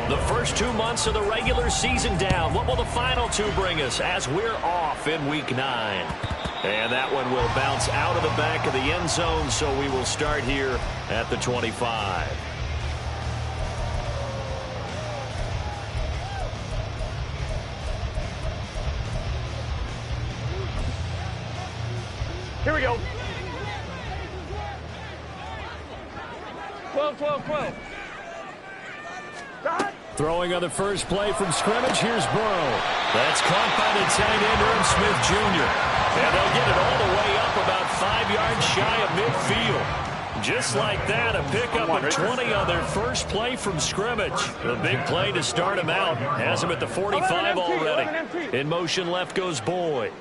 The first 2 months of the regular season down. What will the final two bring us as we're off in Week 9? And that one will bounce out of the back of the end zone, so we will start here at the 25. Here we go. 12, 12, 12. Throwing on the first play from scrimmage. Here's Burrow. That's caught by the tight end, Irv Smith Jr. And they'll get it all the way up about 5 yards shy of midfield. Just like that, a pickup of 20 on their first play from scrimmage. The big play to start him out. Has him at the 45 already. In motion left goes Boyd.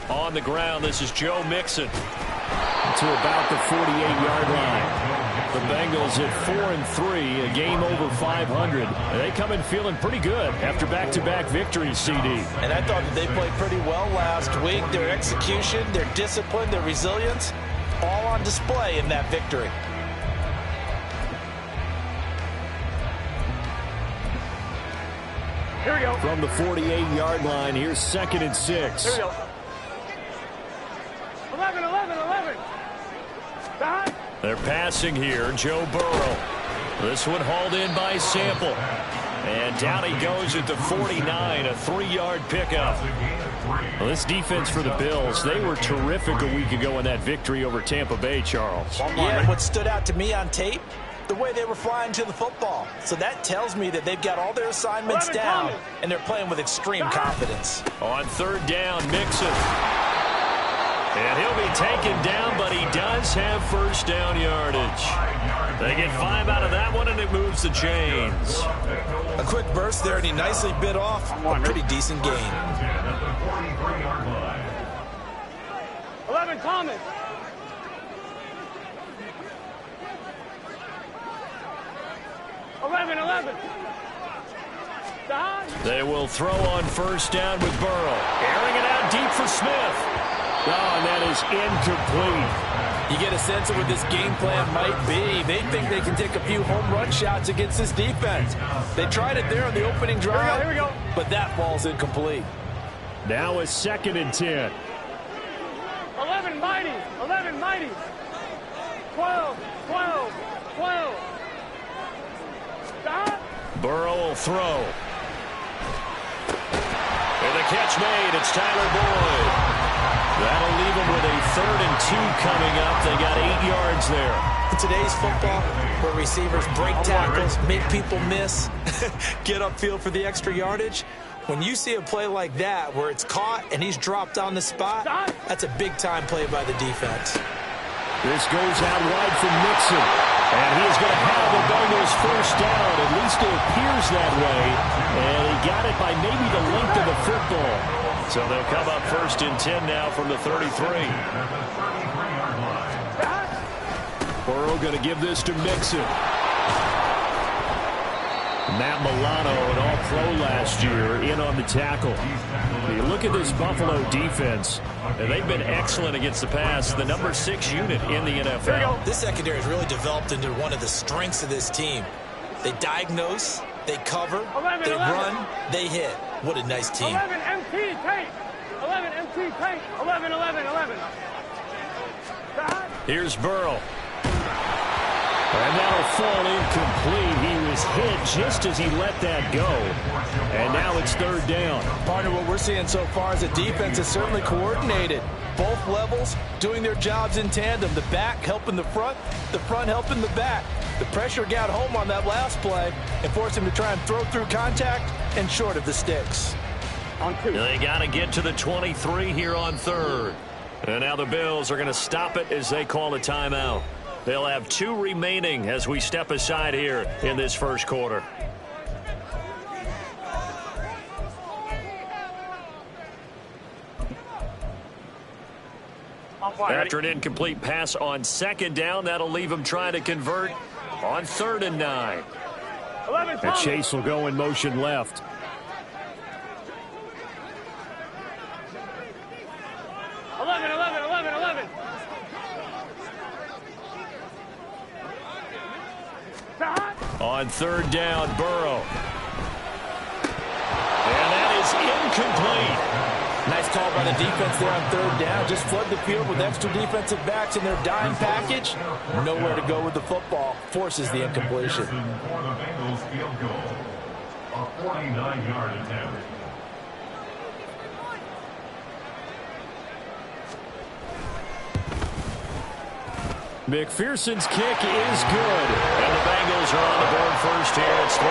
On the ground, this is Joe Mixon. To about the 48-yard line. The Bengals at 4-3, a game over 500. They come in feeling pretty good after back-to-back victories, CD. And I thought that they played pretty well last week. Their execution, their discipline, their resilience, all on display in that victory. Here we go. From the 48-yard line, here's 2nd and 6. Here we go. 11, 11, 11. They're passing here, Joe Burrow. This one hauled in by Sample. And down he goes at the 49, a 3-yard pickup. Well, this defense for the Bills, they were terrific a week ago in that victory over Tampa Bay, Charles. Yeah, and what stood out to me on tape, the way they were flying to the football. So that tells me that they've got all their assignments down, and they're playing with extreme confidence. On 3rd down, Mixon. And he'll be taken down, but he does have first down yardage. They get 5 out of that one, and it moves the chains. A quick burst there, and he nicely bit off a pretty decent gain. 11, Thomas. 11, 11. They will throw on first down with Burrow. Airing it out deep for Smith. Oh, and that is incomplete. You get a sense of what this game plan might be. They think they can take a few home run shots against this defense. They tried it there on the opening drive, here we go. But that ball's incomplete. Now a 2nd and 10. 11, mighty. 11, mighty. 12, 12, 12. Burrow will throw. And the catch made. It's Tyler Boyd. That'll leave them with a 3rd and 2 coming up. They got 8 yards there. In today's football, where receivers break tackles, make people miss, get upfield for the extra yardage, when you see a play like that where it's caught and he's dropped on the spot, that's a big-time play by the defense. This goes out wide from Mixon. And he's going to have the Bengals first down. At least it appears that way. And he got it by maybe the length of the football. So they'll come up 1st and 10 now from the 33. Burrow going to give this to Mixon. Matt Milano, an all-pro last year, in on the tackle. You look at this Buffalo defense, and they've been excellent against the pass, the number 6 unit in the NFL. This secondary has really developed into one of the strengths of this team. They diagnose, they cover, 11, they 11. run, they hit. What a nice team. 11, MT, tank. 11, MT, tank. 11, 11, 11. Here's Burrow. And that'll fall incomplete. He was hit just as he let that go. And now it's 3rd down. Partner, what we're seeing so far is a defense is certainly coordinated. Both levels doing their jobs in tandem. The back helping the front helping the back. The pressure got home on that last play and forced him to try and throw through contact and short of the sticks. On 2. They got to get to the 23 here on 3rd. And now the Bills are going to stop it as they call a timeout. They'll have 2 remaining as we step aside here in this first quarter. After an incomplete pass on 2nd down, that'll leave him trying to convert on 3rd and 9. 11, And Chase will go in motion left. 11, 11, 11, 11. On third down, Burrow. And that is incomplete. Nice call by the defense there on third down. Just flood the field with extra defensive backs in their dime package. Nowhere to go with the football. Forces the incompletion. For the Bengals field goal. A 49-yard attempt. McPherson's kick is good. And the Bengals are on the board first here. It's 3-0.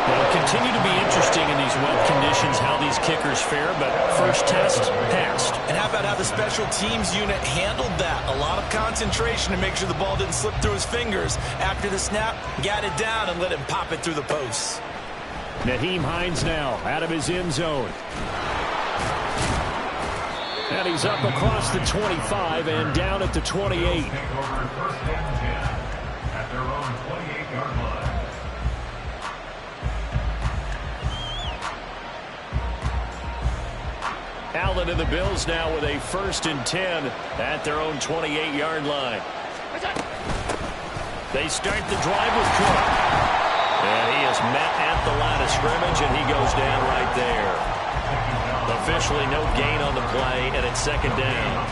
It'll continue to be interesting in these wet conditions how these kickers fare, but first test passed. And how about how the special teams unit handled that? A lot of concentration to make sure the ball didn't slip through his fingers. After the snap, got it down and let him pop it through the posts. Nyheim Hines now out of his end zone. And he's up across the 25 and down at the 28. Take over first and 10 at their own 28-yard line. Allen and the Bills now with a 1st and 10 at their own 28-yard line. They start the drive with Cook. And he is met at the line of scrimmage, and he goes down right there. Officially no gain on the play, and it's 2nd down.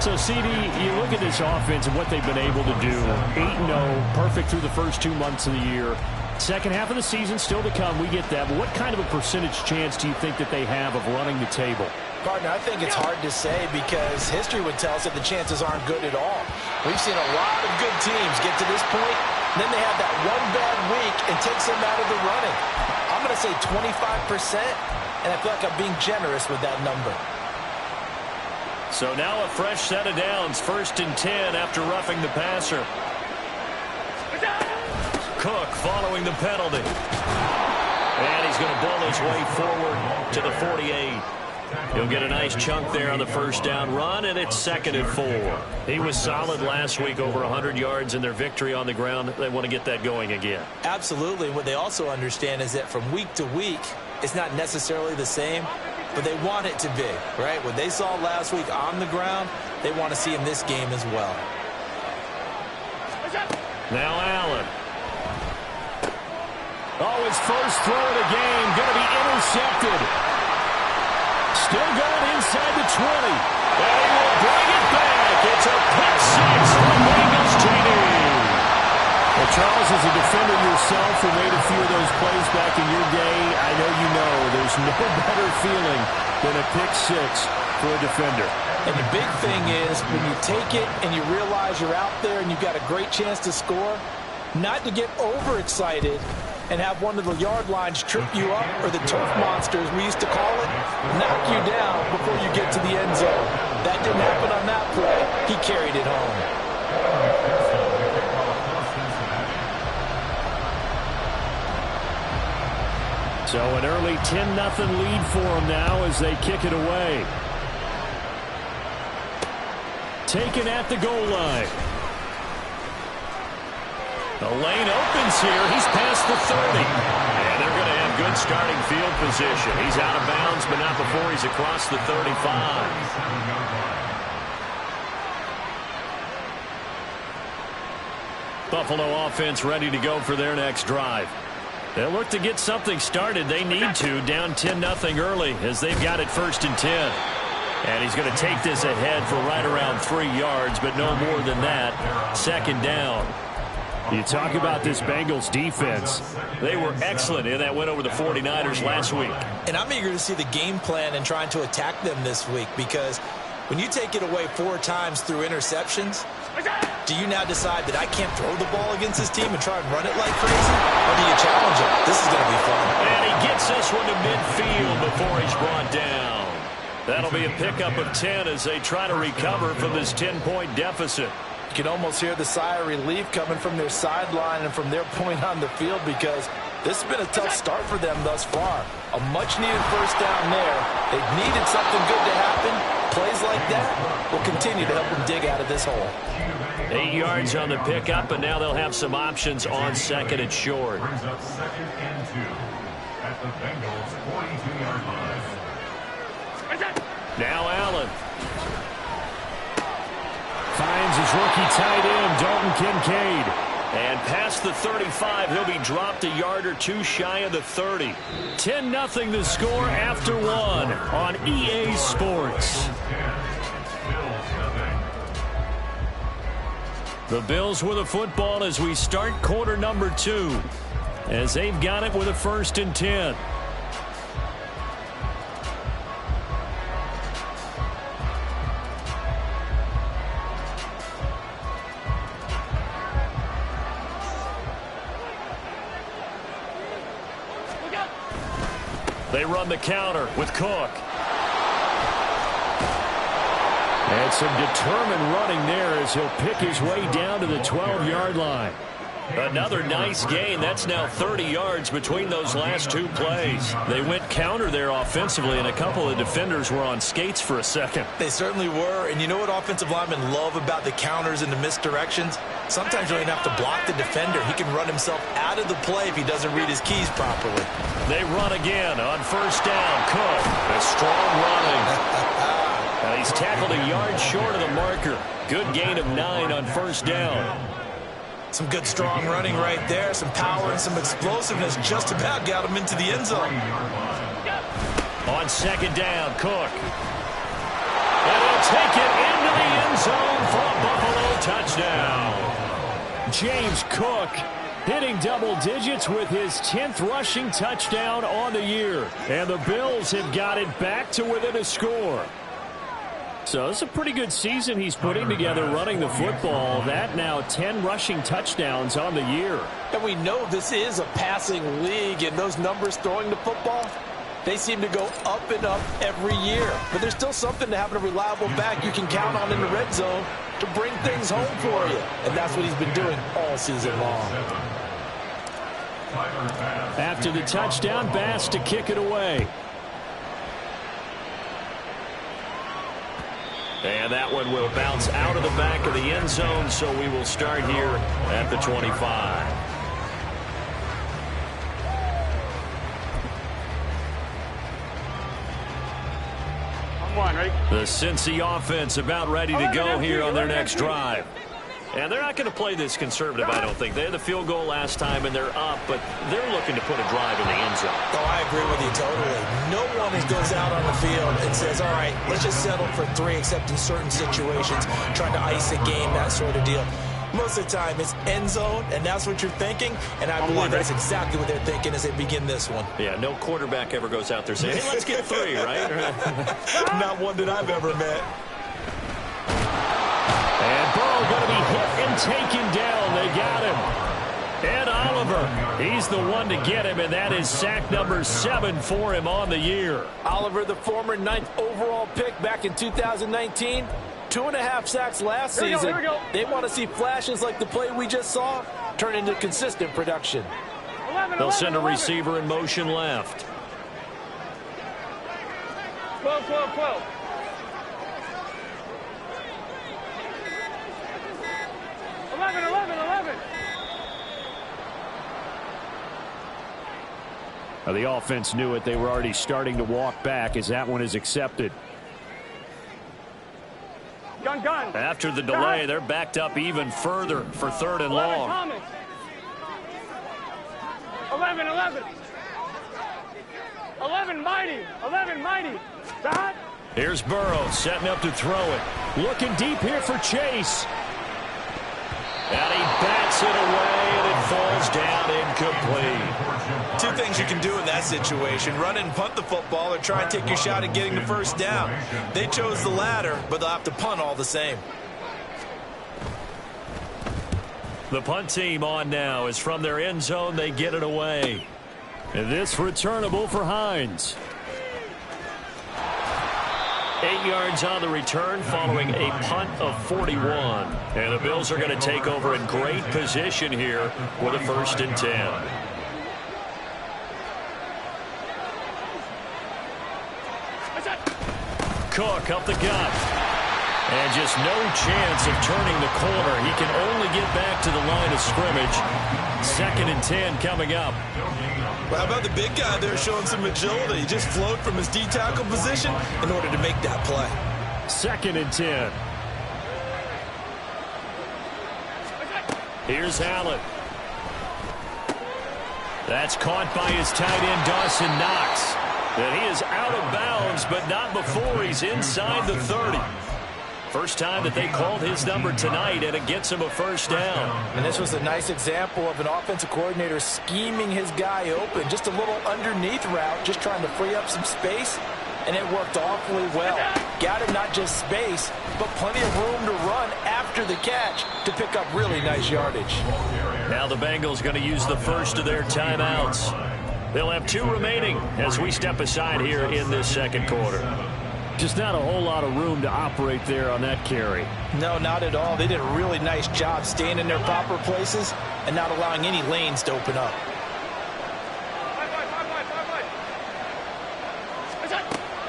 So, CD, you look at this offense and what they've been able to do. 8-0, perfect through the first 2 months of the year. Second half of the season still to come. We get that. But what kind of a percentage chance do you think that they have of running the table? Partner, I think it's hard to say because history would tell us that the chances aren't good at all. We've seen a lot of good teams get to this point, and then they have that one bad week and takes them out of the running. I'm going to say 25%, and I feel like I'm being generous with that number. So now a fresh set of downs. 1st and 10 after roughing the passer. Cook following the penalty. And he's going to bull his way forward to the 48. He'll get a nice chunk there on the 1st down run, and it's 2nd and 4. He was solid last week, over 100 yards in their victory on the ground. They want to get that going again. Absolutely. What they also understand is that from week to week, it's not necessarily the same, but they want it to be, right? What they saw last week on the ground, they want to see in this game as well. Now Allen. Oh, his first throw of the game going to be intercepted. Still going inside the 20. And he will bring it back. It's a pick six for the Bengals, JD. Well, Charles, as a defender yourself who made a few of those plays back in your day, I know you know there's no better feeling than a pick six for a defender. And the big thing is when you take it and you realize you're out there and you've got a great chance to score, not to get overexcited and have one of the yard lines trip you up, or the turf monsters, we used to call it, knock you down before you get to the end zone. That didn't happen on that play. He carried it home. So an early 10-0 lead for them now as they kick it away. Taken at the goal line. The lane opens here. He's past the 30. And they're going to have good starting field position. He's out of bounds, but not before he's across the 35. Buffalo offense ready to go for their next drive. They'll look to get something started. They need to, down 10-0 early as they've got it 1st and 10. And he's going to take this ahead for right around 3 yards, but no more than that. 2nd down. You talk about this Bengals defense. They were excellent in that win over the 49ers last week. And I'm eager to see the game plan and trying to attack them this week, because when you take it away 4 times through interceptions, do you now decide that I can't throw the ball against this team and try and run it like crazy? Or do you challenge it? This is going to be fun. And he gets this one to midfield before he's brought down. That'll be a pickup of 10 as they try to recover from this 10-point deficit. You can almost hear the sigh of relief coming from their sideline and from their point on the field, because this has been a tough start for them thus far. A much-needed 1st down there. They've needed something good to happen. Plays like that will continue to help them dig out of this hole. 8 yards on the pickup, and now they'll have some options on 2nd and short. Brings up 2nd and 2 at the Bengals 42-yard line. Now Allen. Finds his rookie tight end, Dalton Kincaid. And past the 35, he'll be dropped a yard or two shy of the 30. 10-0 the score after one on EA Sports. The Bills with the football as we start quarter number 2. As they've got it with a 1st and 10. They run the counter with Cook. And some determined running there as he'll pick his way down to the 12-yard line. Another nice gain. That's now 30 yards between those last two plays. They went counter there offensively, and a couple of defenders were on skates for a second. They certainly were, and you know what offensive linemen love about the counters and the misdirections? Sometimes you don't even have to block the defender. He can run himself out of the play if he doesn't read his keys properly. They run again on 1st down. Cook, a strong running. He's tackled a yard short of the marker. Good gain of 9 on 1st down. Some good strong running right there. Some power and some explosiveness just about got him into the end zone. On 2nd down, Cook. And he'll take it into the end zone for a Buffalo touchdown. James Cook hitting double digits with his 10th rushing touchdown on the year. And the Bills have got it back to within a score. So it's a pretty good season he's putting together running the football. That now 10 rushing touchdowns on the year. And we know this is a passing league, and those numbers throwing the football, they seem to go up and up every year. But there's still something to having a reliable back you can count on in the red zone to bring things home for you. And that's what he's been doing all season long. After the touchdown, Bass to kick it away. And that one will bounce out of the back of the end zone, so we will start here at the 25. The Cincy offense about ready to go here on their next drive. And they're not going to play this conservative, I don't think. They had the field goal last time, and they're up, but they're looking to put a drive in the end zone. Oh, I agree with you totally. No one goes out on the field and says, all right, let's just settle for 3, except in certain situations, trying to ice a game, that sort of deal. Most of the time, it's end zone, and that's what you're thinking, and I believe that's exactly what they're thinking as they begin this one. Yeah, no quarterback ever goes out there saying, hey, let's get 3, right? Not one that I've ever met. And Burrow going to be hit and taken down. They got him. Ed Oliver, he's the one to get him, and that is sack number 7 for him on the year. Oliver, the former 9th overall pick back in 2019, 2.5 sacks last season. Here we go. They want to see flashes like the play we just saw turn into consistent production. 11, They'll 11, send a 11. receiver in motion left. 12, 12, 12. The offense knew it. They were already starting to walk back as that one is accepted. Gun. After the delay, they're backed up even further for 3rd and 11, long. Thomas. 11, 11. 11, mighty. Dot. Here's Burrow setting up to throw it. Looking deep here for Chase. And he bats it away, and it falls down incomplete. 2 things you can do in that situation: run and punt the football, or try and take your shot at getting the 1st down. They chose the latter, but they'll have to punt all the same. The punt team on now is from their end zone. They get it away. And this returnable for Hines. 8 yards on the return following a punt of 41. And the Bills are going to take over in great position here with a 1st and 10. Cook up the gut. And just no chance of turning the corner. He can only get back to the line of scrimmage. 2nd and 10 coming up. Well, how about the big guy there showing some agility? He just flowed from his D-tackle position in order to make that play. 2nd and 10. Here's Allen. That's caught by his tight end, Dawson Knox. And he is out of bounds, but not before he's inside the 30. First time that they called his number tonight, and it gets him a first down. And this was a nice example of an offensive coordinator scheming his guy open. Just a little underneath route, just trying to free up some space, and it worked awfully well. Got him not just space, but plenty of room to run after the catch to pick up really nice yardage. Now the Bengals going to use the first of their timeouts. They'll have 2 remaining as we step aside here in this second quarter. Just not a whole lot of room to operate there on that carry. No, not at all. They did a really nice job staying in their proper places and not allowing any lanes to open up.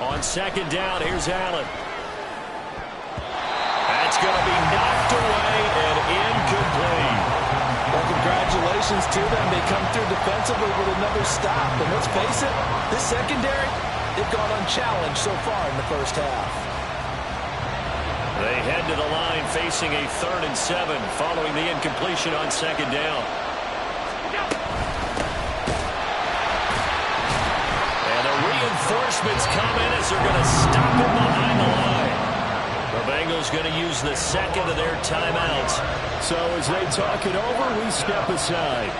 On second down, here's Allen. That's going to be knocked away and incomplete. Well, congratulations to them. They come through defensively with another stop. And let's face it, this secondary, they've gone unchallenged so far in the first half. They head to the line facing a 3rd and 7 following the incompletion on second down. And the reinforcements come in as they're going to stop him behind the line. The Bengals going to use the second of their timeouts. So as they talk it over, we step aside.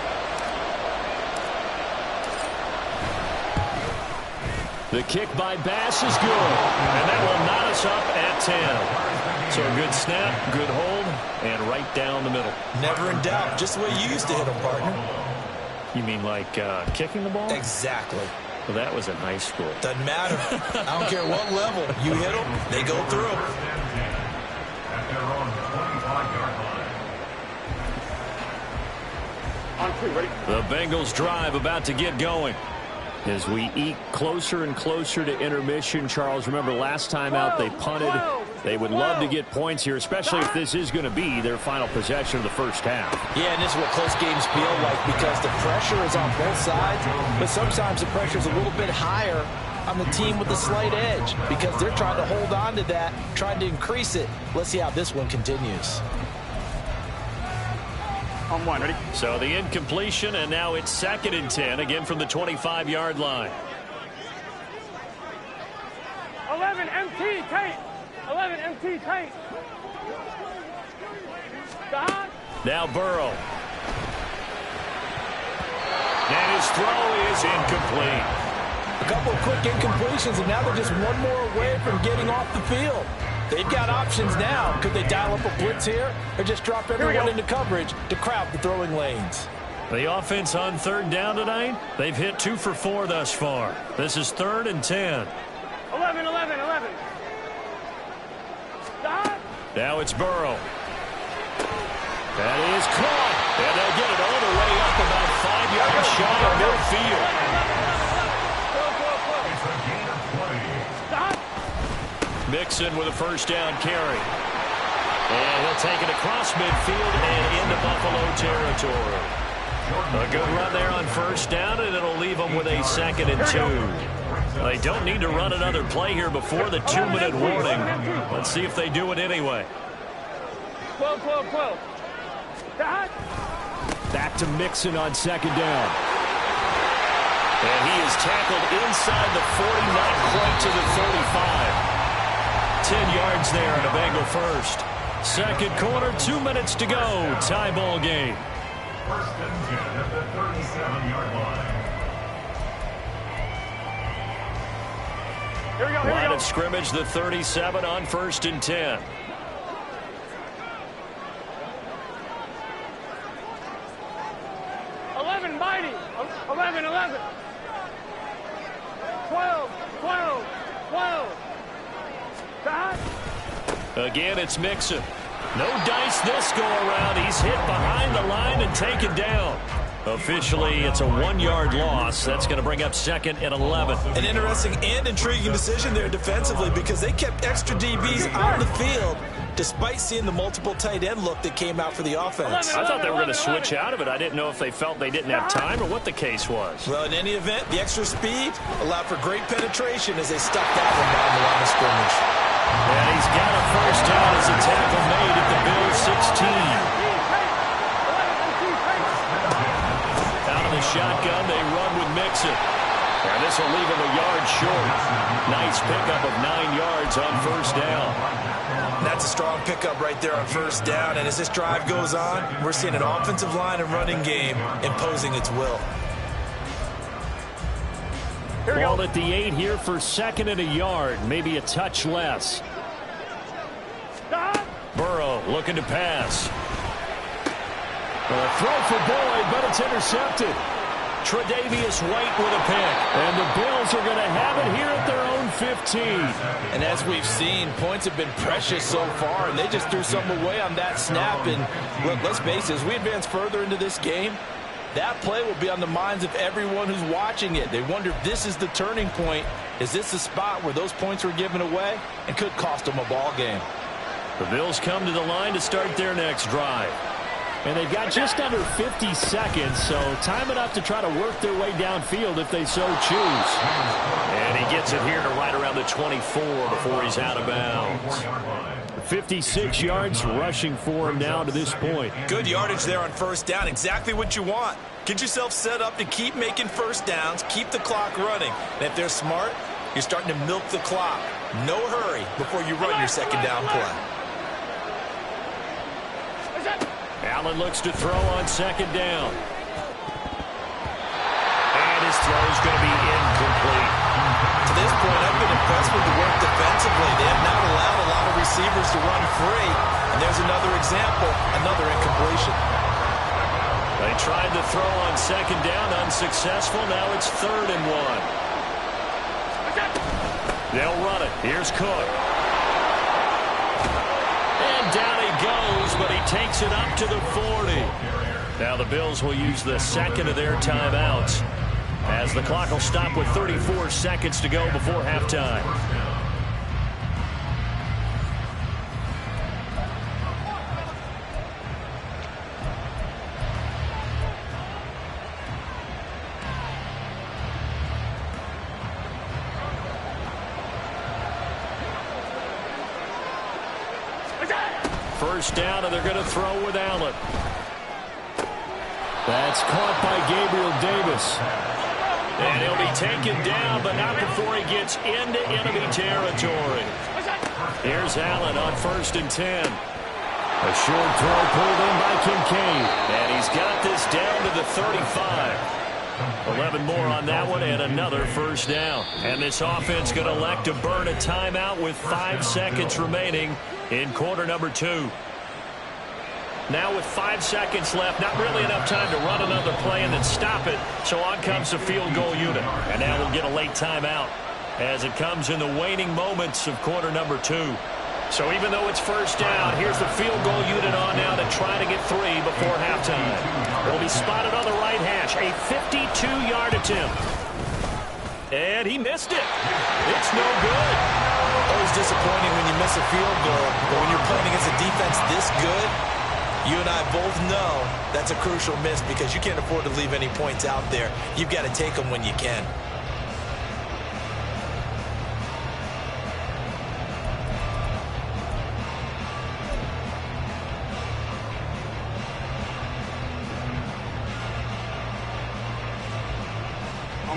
The kick by Bass is good. And that will knot us up at 10. So a good snap, good hold, and right down the middle. Never in doubt. Just the way you used to hit them, partner. You mean like kicking the ball? Exactly. Well, that was in high school. Doesn't matter. I don't care what level. You hit them, they go through. At their own 25-yard line. On 2, ready? The Bengals drive about to get going. As we eke closer and closer to intermission, Charles, remember last time out they punted. They would love to get points here, especially if this is going to be their final possession of the first half. Yeah, and this is what close games feel like because the pressure is on both sides, but sometimes the pressure is a little bit higher on the team with the slight edge because they're trying to hold on to that, trying to increase it. Let's see how this one continues. On 1, ready? So the incompletion, and now it's 2nd and 10, again from the 25-yard line. 11 MT tape. 11 MT tape. Stop. Now Burrow. And his throw is incomplete. A couple of quick incompletions, and now they're just one more away from getting off the field. They've got options now. Could they dial up a blitz here or just drop everyone into coverage to crowd the throwing lanes? The offense on 3rd down tonight, they've hit 2 for 4 thus far. This is 3rd and 10. 11, 11, 11. Stop. Now it's Burrow. That is caught. And they'll get it all the way up about 5 yards shy of midfield. It's a gain of 20. Stop. Mixon with a first down carry. And he'll take it across midfield and into Buffalo territory. A good run there on first down, and it'll leave them with a 2nd and 2. They don't need to run another play here before the 2-minute warning. Let's see if they do it anyway. 12, 12, 12. Stop. Back to Mixon on 2nd down. And he is tackled inside the 40, not quite to the 35. 10 yards there and a Bengal first. Second quarter, 2 minutes to go. Tie ball game. 1st and 10 at the 37-yard line. Here we go, here we Line go. of scrimmage, the 37 on 1st and 10. Mighty. 11, 11. 12, 12, 12. Stop. Again, it's Mixon. No dice this go around. He's hit behind the line and taken down. Officially, it's a 1-yard loss. That's going to bring up 2nd and 11. An interesting and intriguing decision there defensively because they kept extra DBs on the field despite seeing the multiple tight end look that came out for the offense. I thought they were going to switch out of it. I didn't know if they felt they didn't have time or what the case was. Well, in any event, the extra speed allowed for great penetration as they stuck that one down the line of scrimmage. And he's got a first down as a tackle made at the Bills' 16. shotgun. They run with Mixon. And this will leave him a yard short. Nice pickup of 9 yards on first down. That's a strong pickup right there on first down. And as this drive goes on, we're seeing an offensive line and running game imposing its will. Ball at the 8 here for 2nd and a yard. Maybe a touch less. Burrow looking to pass. A throw for Boyd, but it's intercepted. Tre'Davious White with a pick. And the Bills are going to have it here at their own 15. And as we've seen, points have been precious so far, and they just threw something away on that snap. And look, let's face it, as we advance further into this game, that play will be on the minds of everyone who's watching it. They wonder if this is the turning point. Is this the spot where those points were given away and could cost them a ball game? The Bills come to the line to start their next drive. And they've got just under 50 seconds, so time enough to try to work their way downfield if they so choose. And he gets it here to right around the 24 before he's out of bounds. 56 yards rushing for him now to this point. Good yardage there on first down. Exactly what you want. Get yourself set up to keep making first downs, keep the clock running. And if they're smart, you're starting to milk the clock. No hurry before you run your second down play. Allen looks to throw on second down. And his throw is going to be incomplete. To this point, I've been impressed with the work defensively. They have not allowed a lot of receivers to run free. And there's another example, another incompletion. They tried to throw on second down, unsuccessful. Now it's 3rd and 1. They'll run it. Here's Cook. And down he goes, but he takes it up to the 40. Now the Bills will use the second of their timeouts, as the clock will stop with 34 seconds to go before halftime. First down, and they're going to throw with Allen. That's caught by Gabriel Davis. And he'll be taken down, but not before he gets into enemy territory. Here's Allen on 1st and 10. A short throw pulled in by Kincaid. And he's got this down to the 35. 11 more on that one, and another first down. And this offense going to elect to burn a timeout with 5 seconds remaining in quarter number 2. Now with 5 seconds left, not really enough time to run another play and then stop it. So on comes the field goal unit. And now we'll get a late timeout as it comes in the waning moments of quarter number 2. So even though it's first down, here's the field goal unit on now to try to get 3 before halftime. It'll be spotted on the right hash. A 52-yard attempt. And he missed it. It's no good. Always disappointing when you miss a field goal, but when you're playing against a defense this good, you and I both know that's a crucial miss because you can't afford to leave any points out there. You've got to take them when you can.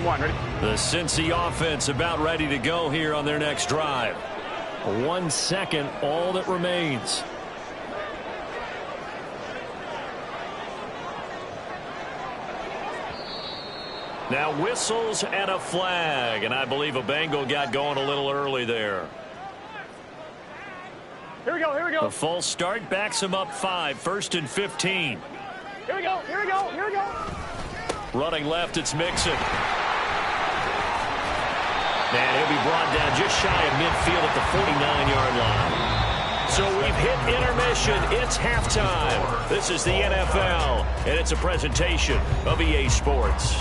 Ready? The Cincy offense about ready to go here on their next drive. 1 second, all that remains. Now whistles and a flag, and I believe a Bengal got going a little early there. Here we go, here we go. The false start backs him up 5, 1st and 15. Here we go, here we go, here we go. Running left, it's Mixon. And he'll be brought down just shy of midfield at the 49-yard line. So we've hit intermission. It's halftime. This is the NFL, and it's a presentation of EA Sports.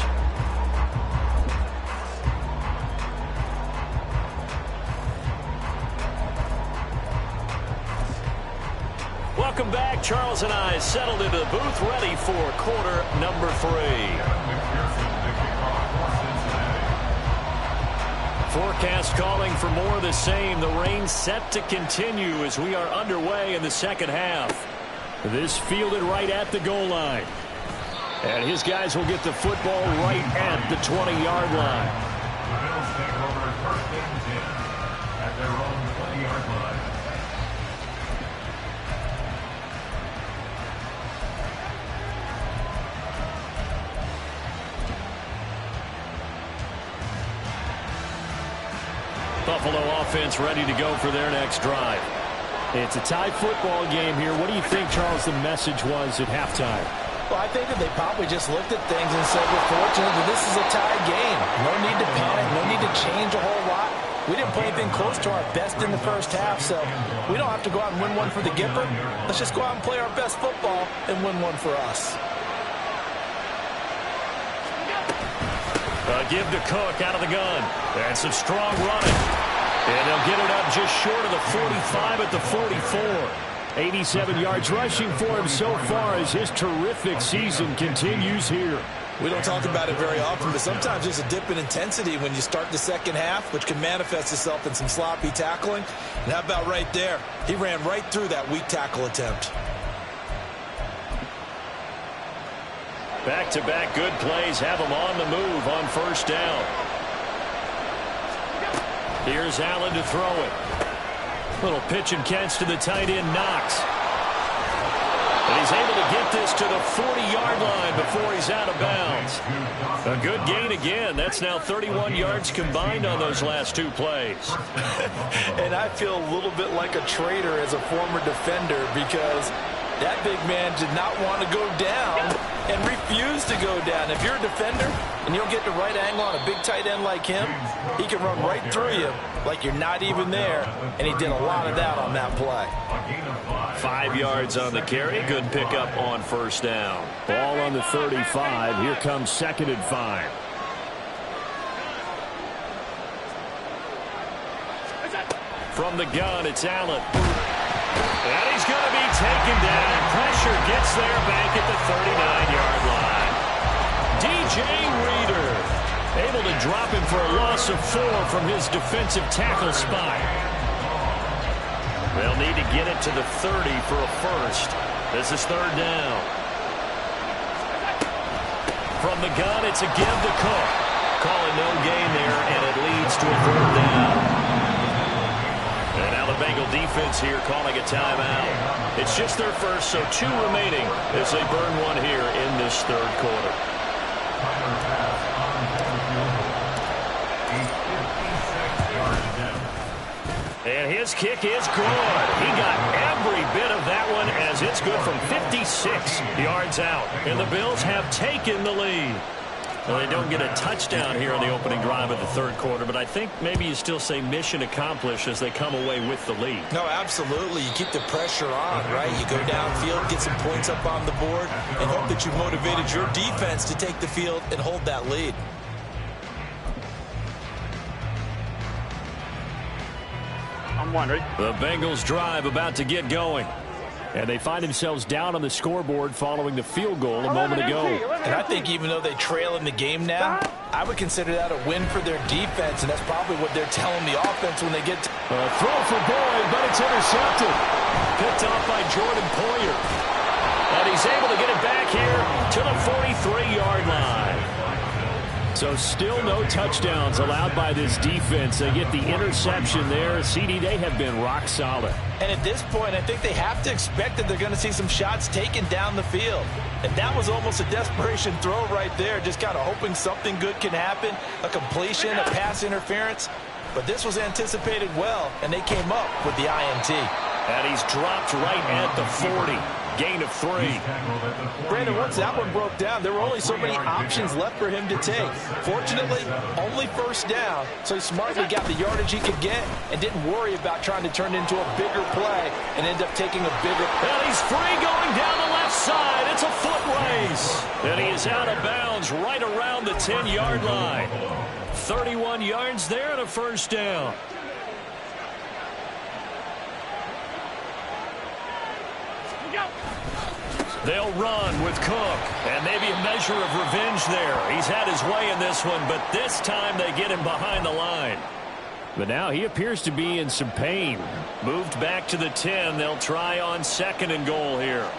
Welcome back. Charles and I settled into the booth, ready for quarter number 3. Forecast calling for more of the same. The rain set to continue as we are underway in the second half. This fielded right at the goal line. And his guys will get the football right at the 20-yard line. The Bills take over 1st and 10 at their own 20-yard line. Buffalo offense ready to go for their next drive. It's a tie football game here. What do you think, Charles, the message was at halftime? Well, I think that they probably just looked at things and said, we're fortunate that this is a tie game. No need to panic. No need to change a whole lot. We didn't play anything close to our best in the first half, so we don't have to go out and win one for the Gipper. Let's just go out and play our best football and win one for us. Give to Cook out of the gun. And some strong running. And they'll get it up just short of the 45 at the 44. 87 yards rushing for him so far as his terrific season continues here. We don't talk about it very often, but sometimes there's a dip in intensity when you start the second half, which can manifest itself in some sloppy tackling. And how about right there? He ran right through that weak tackle attempt. Back-to-back good plays have him on the move on 1st down. Here's Allen to throw it. Little pitch and catch to the tight end, Knox. And he's able to get this to the 40-yard line before he's out of bounds. A good gain again. That's now 31 yards combined on those last 2 plays. And I feel a little bit like a traitor as a former defender because that big man did not want to go down and refused to go down. If you're a defender and you don't get the right angle on a big tight end like him, he can run right through you like you're not even there, and he did a lot of that on that play. 5 yards on the carry. Good pickup on 1st down. Ball on the 35. Here comes 2nd and 5. From the gun, it's Allen. And he's going to be taken down. Pressure gets there back at the 39-yard line. DJ Reader able to drop him for a loss of 4 from his defensive tackle spot. They'll need to get it to the 30 for a first. This is 3rd down. From the gun, it's a give to Cook. Calling no gain there, and it leads to a 3rd down. And now the Bengal defense here calling a timeout. It's just their first, so 2 remaining as they burn one here in this 3rd quarter. And his kick is good. He got every bit of that one as it's good from 56 yards out. And the Bills have taken the lead. Well, they don't get a touchdown here on the opening drive of the 3rd quarter, but I think maybe you still say mission accomplished as they come away with the lead. No, absolutely. You keep the pressure on, right? You go downfield, get some points up on the board, and hope that you motivated your defense to take the field and hold that lead. I'm wondering. The Bengals drive about to get going. And they find themselves down on the scoreboard following the field goal a moment ago. And I think even though they trail in the game now, I would consider that a win for their defense, and that's probably what they're telling the offense when they get to throw for Boyd, but it's intercepted. Picked off by Jordan Poyer. And he's able to get it back here to the 43-yard line. So still no touchdowns allowed by this defense. They get the interception there. CD, they have been rock solid. And at this point, I think they have to expect that they're going to see some shots taken down the field. And that was almost a desperation throw right there, just kind of hoping something good can happen, a completion, a pass interference. But this was anticipated well, and they came up with the INT. And he's dropped right at the 40. Gain of 3. Brandon, once that one broke down, there were only so many options left for him to take. Fortunately, only 1st down, so he smartly got the yardage he could get and didn't worry about trying to turn it into a bigger play and end up taking a bigger. And he's free going down the left side. It's a foot race. And he is out of bounds right around the 10-yard line. 31 yards there and a 1st down. They'll run with Cook, and maybe a measure of revenge there. He's had his way in this one, but this time they get him behind the line. But now he appears to be in some pain. Moved back to the 10. They'll try on 2nd and goal here.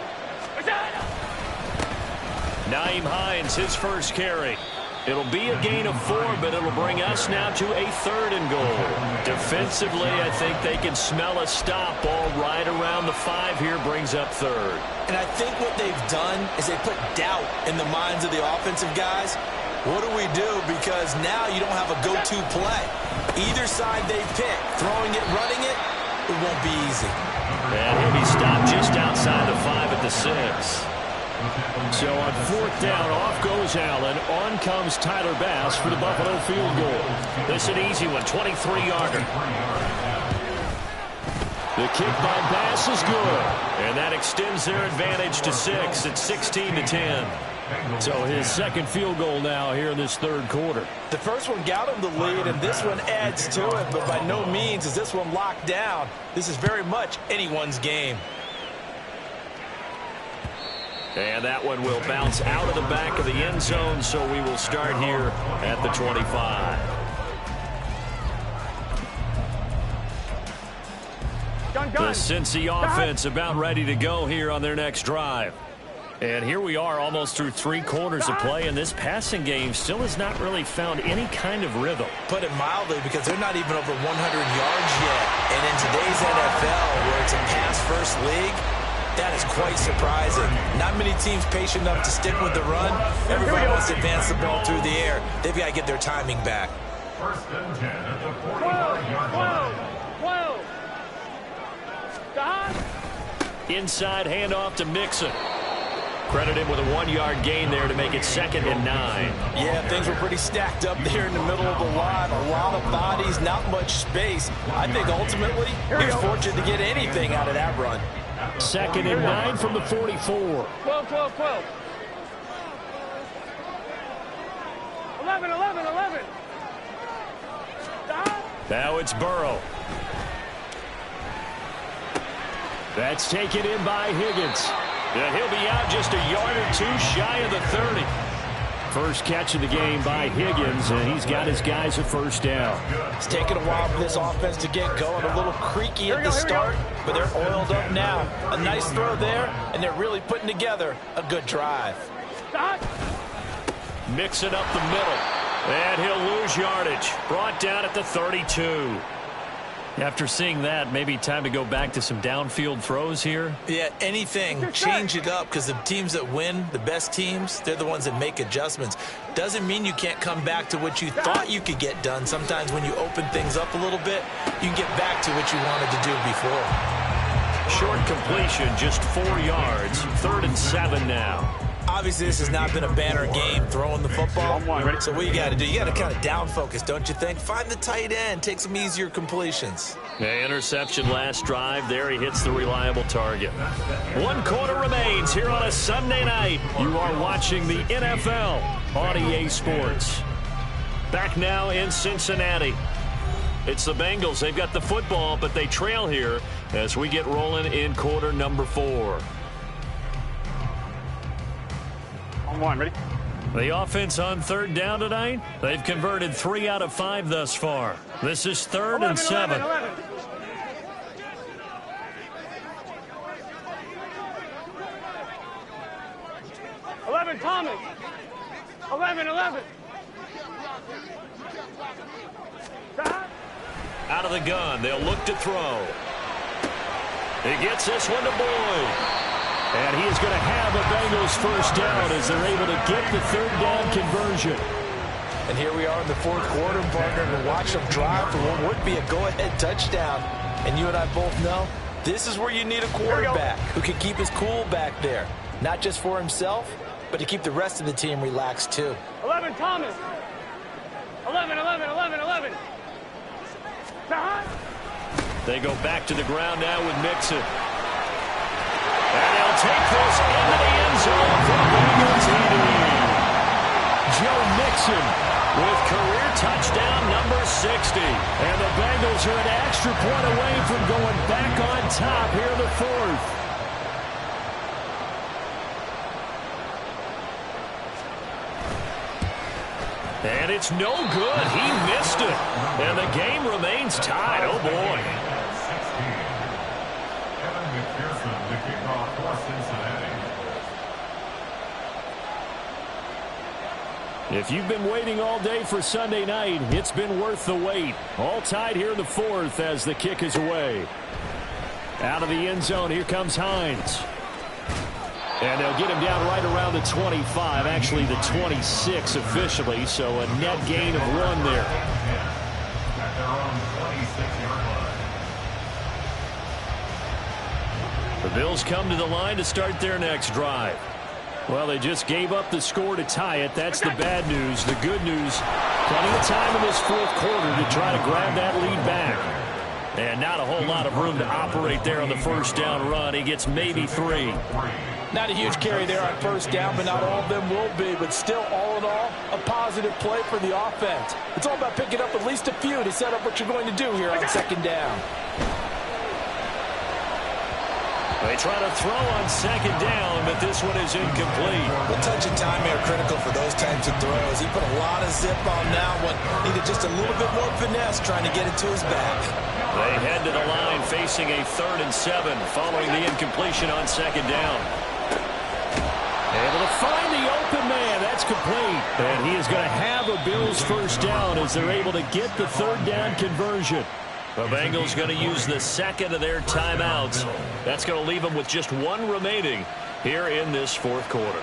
Nyheim Hines, his first carry. It'll be a gain of 4, but it'll bring us now to a 3rd and goal. Defensively, I think they can smell a stop. Ball right around the 5 here, brings up 3rd. And I think what they've done is they put doubt in the minds of the offensive guys. What do we do? Because now you don't have a go-to play. Either side they pick, throwing it, running it, it won't be easy. And he'll be stopped just outside the 5 at the 6. So on 4th down, off goes Allen. On comes Tyler Bass for the Buffalo field goal. This is an easy one, 23-yarder. The kick by Bass is good. And that extends their advantage to 6 at 16-10. So his 2nd field goal now here in this 3rd quarter. The first one got him the lead, and this one adds to it, but by no means is this one locked down. This is very much anyone's game. And that one will bounce out of the back of the end zone, so we will start here at the 25. The Cincy offense about ready to go here on their next drive. And here we are almost through 3 quarters of play, and this passing game still has not really found any kind of rhythm. Put it mildly, because they're not even over 100 yards yet. And in today's NFL, where it's a pass-first league, that is quite surprising. Not many teams patient enough to stick with the run. Everybody wants to advance the ball through the air. They've got to get their timing back. 1st and 10 at the 45-yard line. 12. Inside handoff to Mixon. Credited with a 1-yard gain there to make it 2nd and 9. Yeah, things were pretty stacked up there in the middle of the line. A lot of bodies, not much space. I think ultimately he was fortunate to get anything out of that run. 2nd and 9 from the 44. 12, 12, 12. 11, 11, 11. Stop. Now it's Burrow. That's taken in by Higgins. And he'll be out just a yard or 2 shy of the 30. First catch of the game by Higgins, and he's got his guys a 1st down. It's taken a while for this offense to get going. A little creaky at the start, but they're oiled up now. A nice throw there, and they're really putting together a good drive. Stop. Mixing up the middle, and he'll lose yardage. Brought down at the 32. After seeing that, maybe time to go back to some downfield throws here. Yeah, anything. Change it up, because the teams that win, the best teams, they're the ones that make adjustments. Doesn't mean you can't come back to what you thought you could get done. Sometimes when you open things up a little bit, you can get back to what you wanted to do before. Short completion, just 4 yards. 3rd and 7 now. Obviously, this has not been a banner game throwing the football. So what you got to do, you got to kind of down focus, don't you think? Find the tight end, take some easier completions. Yeah, interception last drive. There he hits the reliable target. 1 quarter remains here on a Sunday night. You are watching the NFL on EA Sports. Back now in Cincinnati. It's the Bengals. They've got the football, but they trail here as we get rolling in quarter number 4. On 1, ready? The offense on 3rd down tonight, they've converted 3 out of 5 thus far. This is 3rd and 7. 11. 11, Thomas. 11, 11. Stop. Out of the gun, they'll look to throw. He gets this one to Boyd. And he is going to have a Bengals 1st down as they're able to get the 3rd down conversion. And here we are in the 4th quarter, partner, to watch them drive for what would be a go-ahead touchdown. And you and I both know this is where you need a quarterback who can keep his cool back there. Not just for himself, but to keep the rest of the team relaxed too. 11, Thomas. 11, 11, 11, 11. Stop. They go back to the ground now with Mixon. And they'll take this into the end zone for Bengals TD. Joe Mixon with career touchdown number 60. And the Bengals are an extra point away from going back on top here in the 4th. And it's no good. He missed it. And the game remains tied. Oh, boy. If you've been waiting all day for Sunday night, it's been worth the wait. All tied here in the fourth as the kick is away. Out of the end zone, here comes Hines. And they'll get him down right around the 25, actually the 26 officially, so a net gain of 1 there. At their own 26-yard line. The Bills come to the line to start their next drive. Well, they just gave up the score to tie it. That's the bad news. The good news, plenty of time in this fourth quarter to try to grab that lead back. And not a whole lot of room to operate there on the first down run. He gets maybe 3. Not a huge carry there on first down, but not all of them will be. But still, all in all, a positive play for the offense. It's all about picking up at least a few to set up what you're going to do here on second down. They try to throw on second down, but this one is incomplete. The touch and time are critical for those types of throws. He put a lot of zip on that one. Needed just a little bit more finesse trying to get it to his back. They head to the line facing a 3rd and 7 following the incompletion on second down. Able to find the open man. That's complete. And he is going to have a Bills first down as they're able to get the 3rd down conversion. The Bengals going to use the second of their timeouts. That's going to leave them with just 1 remaining here in this fourth quarter.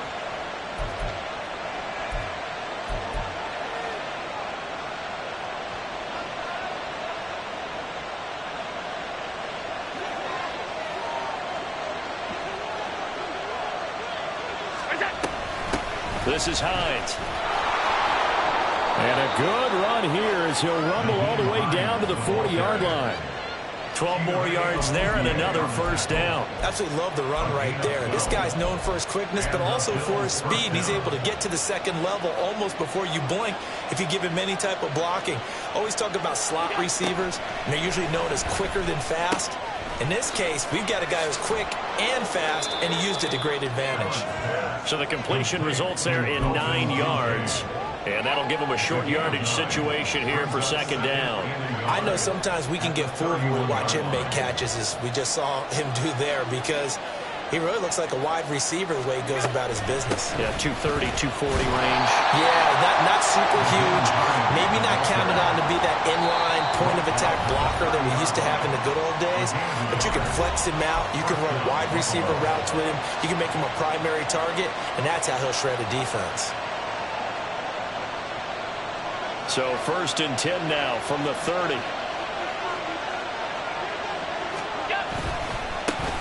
This is Hines. And a good run here as he'll rumble all the way down to the 40-yard line. 12 more yards there and another first down. Absolutely love the run right there. This guy's known for his quickness, but also for his speed. He's able to get to the second level almost before you blink if you give him any type of blocking. Always talk about slot receivers, and they're usually known as quicker than fast. In this case, we've got a guy who's quick and fast, and he used it to great advantage. So the completion results there in 9 yards. And that'll give him a short yardage situation here for second down. I know sometimes we can get fooled when we watch him make catches, as we just saw him do there, because he really looks like a wide receiver the way he goes about his business. Yeah, 230, 240 range. Yeah, not super huge. Maybe not counted on to be that inline point-of-attack blocker that we used to have in the good old days, but you can flex him out. You can run wide receiver routes with him. You can make him a primary target, and that's how he'll shred a defense. So 1st and 10 now from the 30.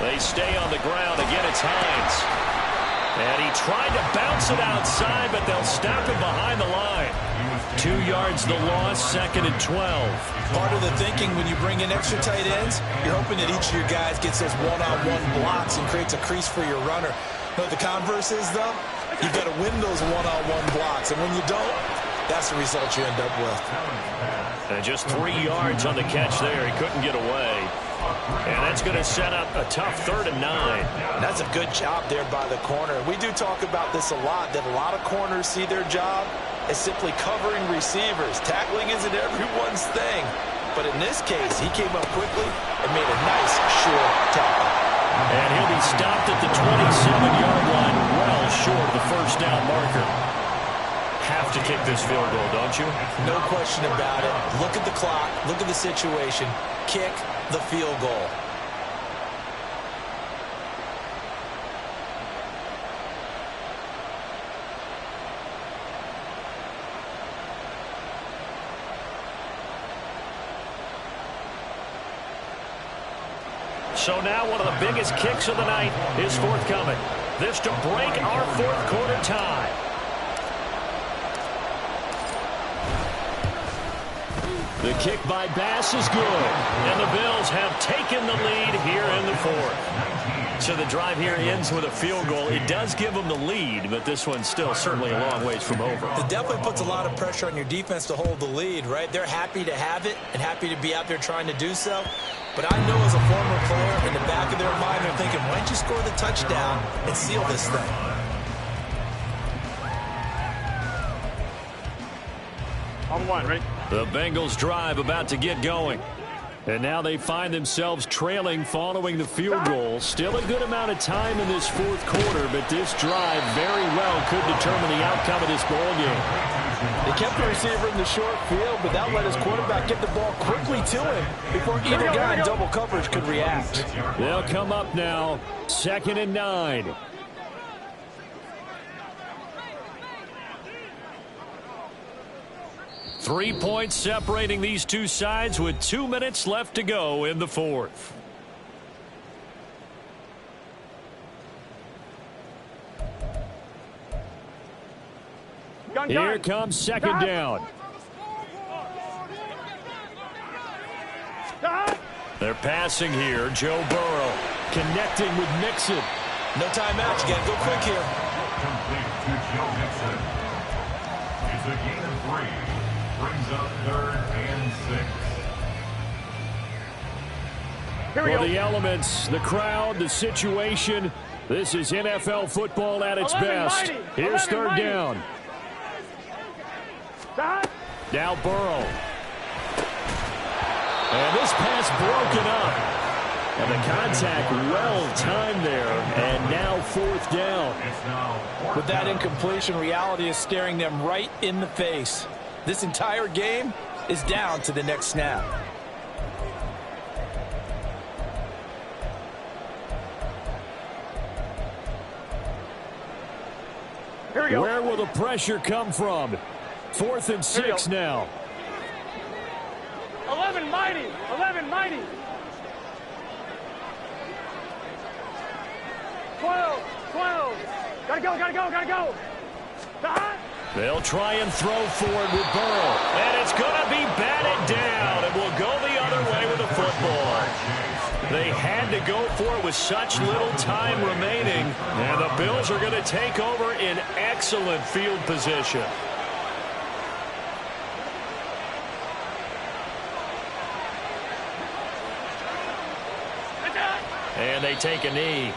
They stay on the ground. Again, it's Hines. And he tried to bounce it outside, but they'll stop him behind the line. 2 yards the loss, 2nd and 12. Part of the thinking when you bring in extra tight ends, you're hoping that each of your guys gets those one-on-one blocks and creates a crease for your runner. But the converse is, though, you've got to win those one-on-one blocks. And when you don't, that's the result you end up with. And just 3 yards on the catch there. He couldn't get away. And that's going to set up a tough 3rd and 9. And that's a good job there by the corner. We do talk about this a lot, that a lot of corners see their job as simply covering receivers. Tackling isn't everyone's thing. But in this case, he came up quickly and made a nice, short tackle. And he'll be stopped at the 27-yard line, well short of the first down marker. Have to kick this field goal, don't you? No question about it. Look at the clock. Look at the situation. Kick the field goal. So now one of the biggest kicks of the night is forthcoming. This to break our fourth quarter tie. The kick by Bass is good, and the Bills have taken the lead here in the fourth. So the drive here ends with a field goal. It does give them the lead, but this one's still certainly a long ways from over. It definitely puts a lot of pressure on your defense to hold the lead, right? They're happy to have it and happy to be out there trying to do so. But I know as a former player, in the back of their mind, they're thinking, why don't you score the touchdown and seal this thing? On 1, right? The Bengals drive about to get going. And now they find themselves trailing following the field goal. Still a good amount of time in this fourth quarter, but this drive very well could determine the outcome of this ball game. kept the receiver in the short field, but that let his quarterback get the ball quickly to him before either guy in double coverage could react. They'll come up now, 2nd and 9. Three points separating these two sides with 2 minutes left to go in the 4th. Here comes 2nd down. They're passing here. Joe Burrow connecting with Mixon. No timeouts. You got to go quick here. Complete to Joe Mixon. It's a gain of 3. Brings up 3rd and 6. For the elements, the crowd, the situation, this is NFL football at its best. Here's 3rd down. Now Burrow. And this pass broken up. And the contact well timed there. And now 4th down. With that incompletion, reality is staring them right in the face. This entire game is down to the next snap. Where will the pressure come from? 4th and 6 now. 11 mighty. 11 mighty. 12. 12. Gotta go. Gotta go. Gotta go. They'll try and throw forward with Burrow. And it's going to be batted down. And will go the other way with the football. They had to go for it with such little time remaining. And the Bills are going to take over in excellent field position. And they take a knee.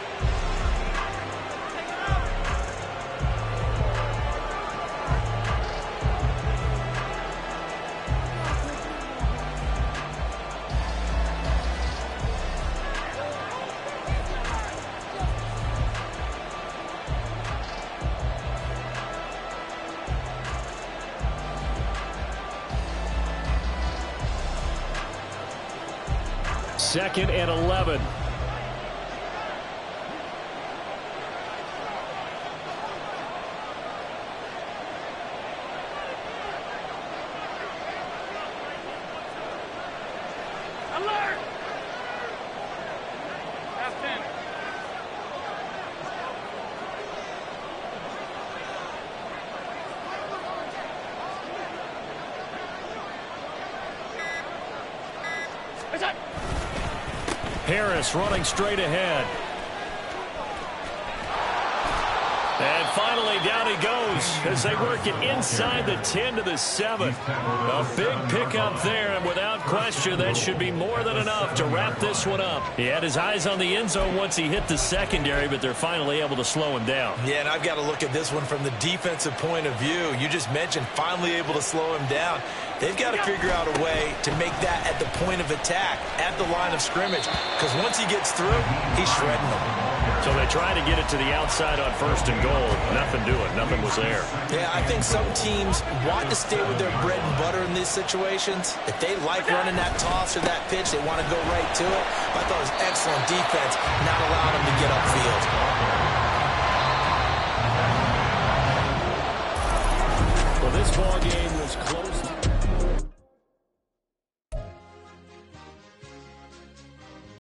Second and 11. Alert! Half 10. What's that? Harris running straight ahead. And finally down he goes as they work it inside the 10 to the 7. A big pickup there, and without question that should be more than enough to wrap this one up. He had his eyes on the end zone once he hit the secondary, but they're finally able to slow him down. Yeah, and I've got to look at this one from the defensive point of view. You just mentioned finally able to slow him down. They've got to figure out a way to make that at the point of attack, at the line of scrimmage, because once he gets through, he's shredding them. So they try to get it to the outside on 1st and goal. Nothing doing. Nothing was there. Yeah, I think some teams want to stay with their bread and butter in these situations. If they like running that toss or that pitch, they want to go right to it. I thought it was excellent defense, not allowing them to get upfield. Well, this ball game